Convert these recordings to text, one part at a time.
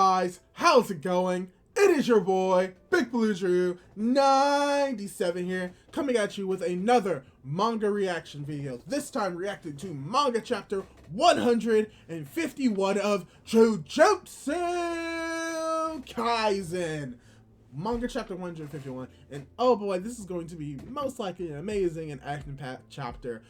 guys, how's it going? It is your boy, Big Blue Drew 97 here, coming at you with another manga reaction video. This time reacting to manga chapter 151 of Jujutsu Kaisen. Manga chapter 151, and oh boy, this is going to be most likely an amazing and action-packed chapter,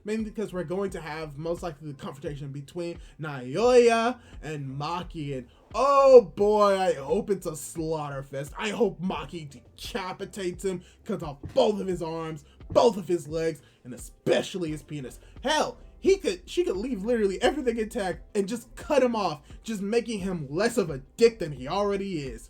mainly because we're going to have most likely the confrontation between Naoya and Maki, and oh boy, I hope it's a slaughter fest. I hope Maki decapitates him, cuts off both of his arms, both of his legs, and especially his penis. Hell, she could leave literally everything intact and just cut him off, just making him less of a dick than he already is.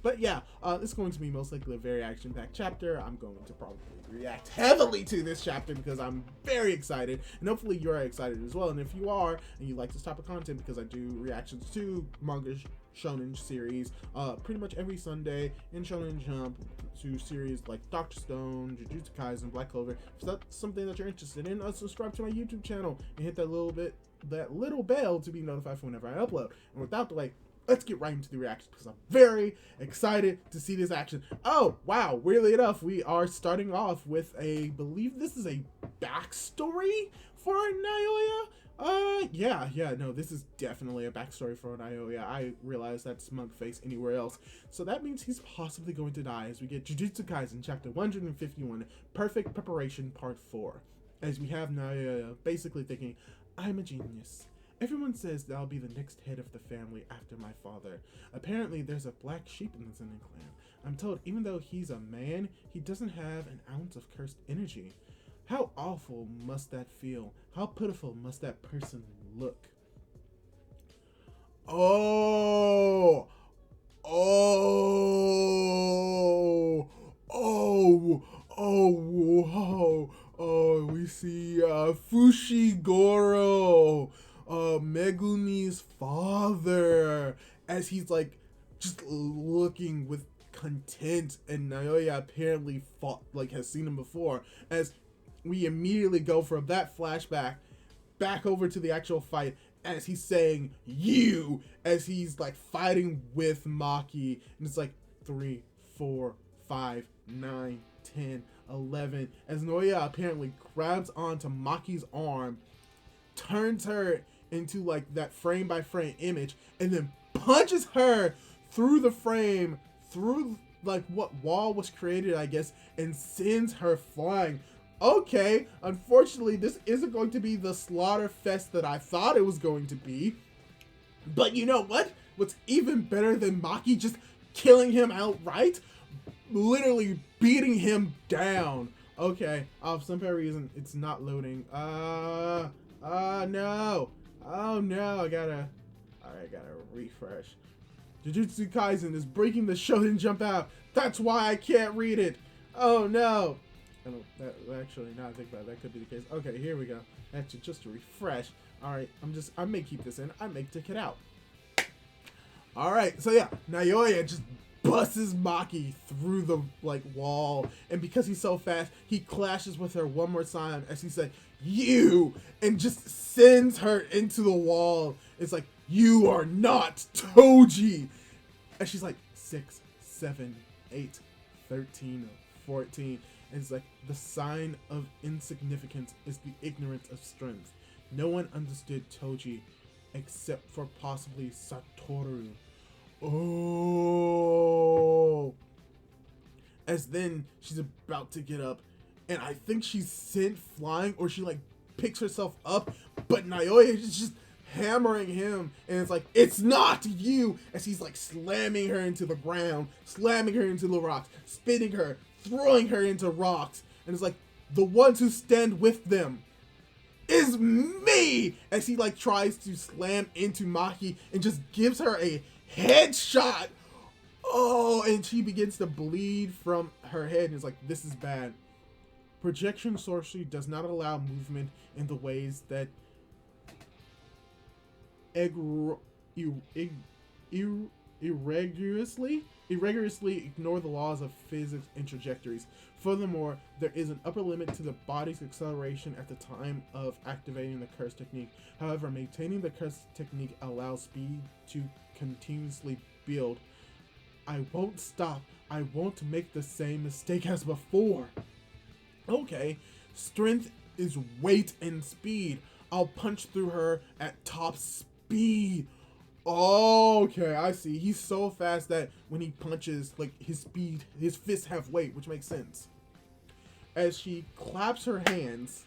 But yeah, this is going to be most likely a very action-packed chapter. I'm going to probably react heavily to this chapter because I'm very excited, and hopefully you're excited as well. And if you are, and you like this type of content, because I do reactions to manga shonen series pretty much every Sunday in Shonen Jump, to series like Dr.STONE, Jujutsu Kaisen, Black Clover. If that's something that you're interested in, subscribe to my YouTube channel and hit that little bell to be notified for whenever I upload. And without delay, let's get right into the reaction because I'm very excited to see this action. Oh wow, weirdly enough, we are starting off with believe this is a backstory for Naoya. No, this is definitely a backstory for Naoya. I realize that's smug face anywhere else. So that means he's possibly going to die as we get Jujutsu Kaisen chapter 151, Perfect Preparation Part 4. As we have Naoya basically thinking, I'm a genius. Everyone says that I'll be the next head of the family after my father. Apparently there's a black sheep in the Zenin clan. I'm told even though he's a man, he doesn't have an ounce of cursed energy. How awful must that feel? How pitiful must that person look? Oh, we see Fushiguro, Megumi's father, as he's like just looking with content, and Naoya apparently has seen him before, as we immediately go from that flashback back over to the actual fight as he's saying you, as he's like fighting with Maki, and it's like 3, 4, 5, 9, 10, 11, as Naoya apparently grabs onto Maki's arm, turns her into like that frame by frame image, and then punches her through the frame, through like what wall was created, I guess, and sends her flying. Okay, unfortunately, this isn't going to be the slaughter fest that I thought it was going to be. But you know what? What's even better than Maki just killing him outright? Literally beating him down. Okay, for some reason, it's not loading. No. Oh no, I gotta refresh. Jujutsu Kaisen is breaking the Shonen Jump out. That's why I can't read it. Oh no. Actually, now I think about it, that could be the case. Okay, here we go. Actually, just to refresh. Alright, I may keep this in. I may take it out. Alright, so yeah, Naoya just busts Maki through the wall, and because he's so fast, he clashes with her one more time as he said, you, and just sends her into the wall. It's like, you are not Toji. And she's like, 6, 7, 8, 13, 14. And it's like, the sign of insignificance is the ignorance of strength. No one understood Toji except for possibly Satoru. Oh. As then she's about to get up, and I think she's sent flying, or she picks herself up, but Naoya is just hammering him, and it's like, it's not you, as he's slamming her into the ground, slamming her into the rocks, spinning her, throwing her into rocks, and it's like, the ones who stand with them is me, as he tries to slam into Maki and just gives her a headshot. Oh, and she begins to bleed from her head, and it's like, this is bad. Projection sorcery does not allow movement in the ways that irregularly ignore the laws of physics and trajectories. Furthermore, there is an upper limit to the body's acceleration at the time of activating the curse technique. However, maintaining the curse technique allows speed to continuously build. I won't stop. I won't make the same mistake as before. Okay, strength is weight and speed. I'll punch through her at top speed. Okay, I see. He's so fast that when he punches, like, his fists have weight, which makes sense. As she claps her hands,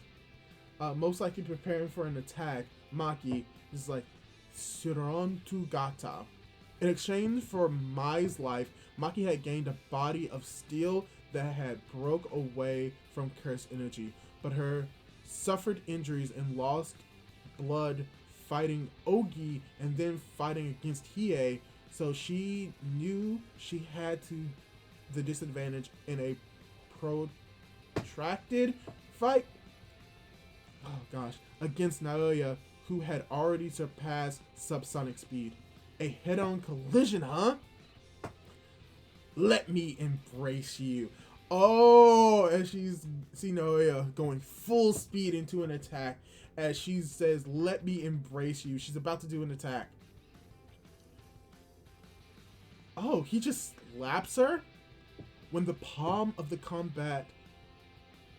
most likely preparing for an attack, Maki is like, Suron Gata. In exchange for Mai's life, Maki had gained a body of steel that had broke away from cursed energy, but her suffered injuries and lost blood fighting Ogi and then fighting against Hiei, so she knew she had the disadvantage in a protracted fight. Oh gosh, against Naoya, who had already surpassed subsonic speed. A head-on collision, huh? Let me embrace you. Oh, and she's see Naoya going full speed into an attack as she says, let me embrace you. She's about to do an attack. Oh, he just slaps her? When the palm of the combat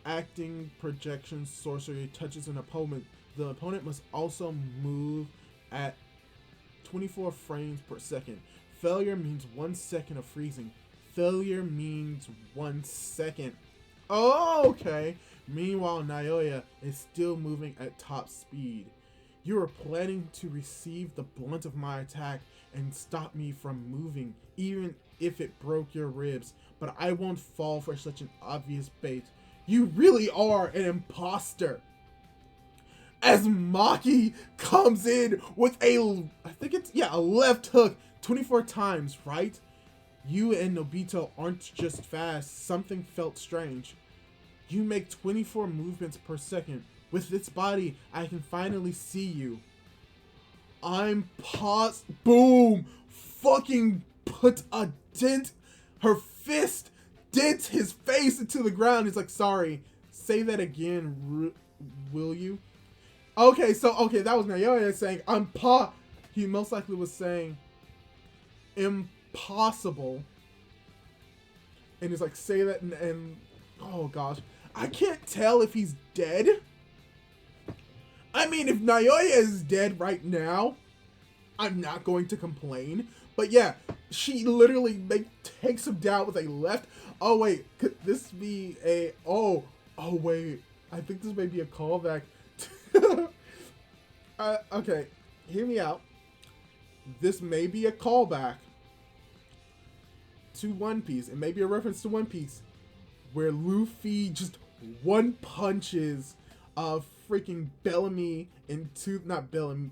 acting projection sorcery touches an opponent, the opponent must also move at 24 frames per second. Failure means 1 second of freezing. Failure means 1 second. Oh, okay. Meanwhile, Naoya is still moving at top speed. You are planning to receive the blunt of my attack and stop me from moving, even if it broke your ribs. But I won't fall for such an obvious bait. You really are an imposter. As Maki comes in with a left hook 24 times, right? You and Nobito aren't just fast. Something felt strange. You make 24 movements per second. With this body, I can finally see you. I'm paused. Boom! Fucking put a dent. Her fist dents his face into the ground. He's like, sorry. Say that again, will you? Okay, that was Naoya saying, he most likely was saying, impossible. And he's like, say that, and oh gosh. I can't tell if he's dead. I mean, if Naoya is dead right now, I'm not going to complain. But yeah, she literally takes him down with a left. Oh wait, could this be a, oh wait. I think this may be a callback. Okay, hear me out. This may be a callback to One Piece. It may be a reference to One Piece, where Luffy just one punches freaking Bellamy into, not Bellamy,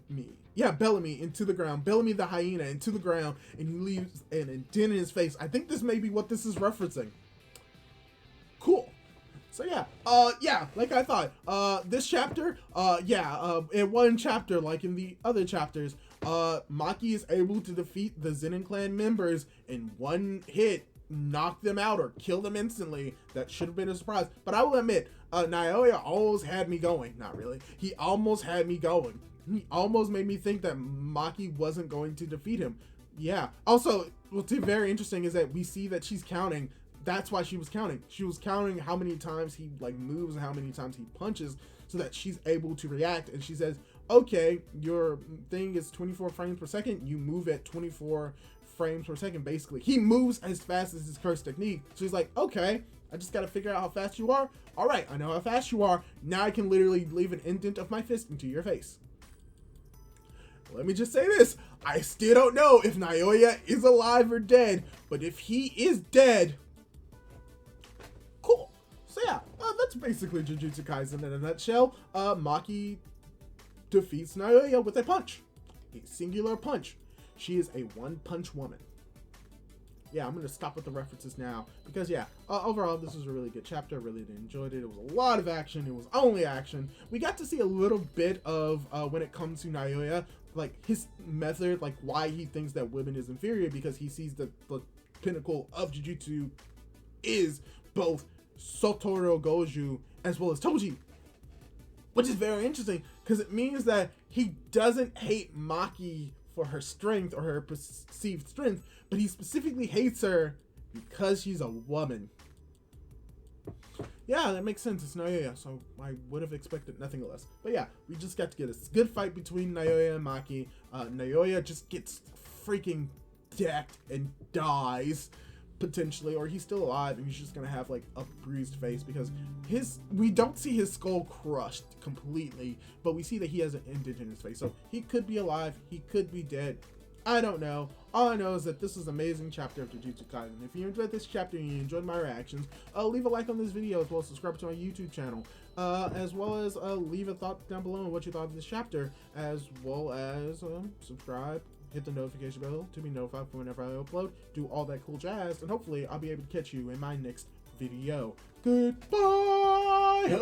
yeah, Bellamy into the ground. Bellamy the hyena into the ground, and he leaves an dent in his face. I think this may be what this is referencing. Cool. So yeah, like I thought, this chapter, in one chapter, like in the other chapters, Maki is able to defeat the Zenin clan members in one hit, knock them out or kill them instantly. That should have been a surprise. But I will admit, Naoya almost had me going. Not really. He almost had me going. He almost made me think that Maki wasn't going to defeat him. Yeah. Also, what's very interesting is that we see that she's counting. That's why she was counting. She was counting how many times he like moves and how many times he punches so that she's able to react. And she says, okay, your thing is 24 frames per second. You move at 24 frames per second, basically. He moves as fast as his curse technique. So he's like, okay, I just got to figure out how fast you are. All right, I know how fast you are. Now I can literally leave an indent of my fist into your face. Let me just say this. I still don't know if Naoya is alive or dead, but if he is dead, cool. So yeah, that's basically Jujutsu Kaisen in a nutshell. Maki defeats Naoya with a punch. A singular punch. She is a one-punch woman. Yeah, I'm going to stop with the references now. Because yeah, overall, this was a really good chapter. I really enjoyed it. It was a lot of action. It was only action. We got to see a little bit of when it comes to Naoya. like his method, like why he thinks that women is inferior, because he sees that the pinnacle of Jujutsu is both Satoru Goju as well as Toji, which is very interesting because it means that he doesn't hate Maki for her strength or her perceived strength, but he specifically hates her because she's a woman. Yeah, that makes sense. It's Naoya, so I would have expected nothing less. But yeah, we just got to get a good fight between Naoya and Maki. Naoya just gets freaking decked and dies, potentially, or he's still alive and he's just gonna have like a bruised face because we don't see his skull crushed completely, but we see that he has an indent in his face, so he could be alive, he could be dead. I don't know. All I know is that this is an amazing chapter of Jujutsu Kaisen. If you enjoyed this chapter and you enjoyed my reactions, leave a like on this video, as well as subscribe to my YouTube channel, as well as leave a thought down below on what you thought of this chapter, as well as subscribe, hit the notification bell to be notified for whenever I upload, do all that cool jazz, and hopefully I'll be able to catch you in my next video. Goodbye!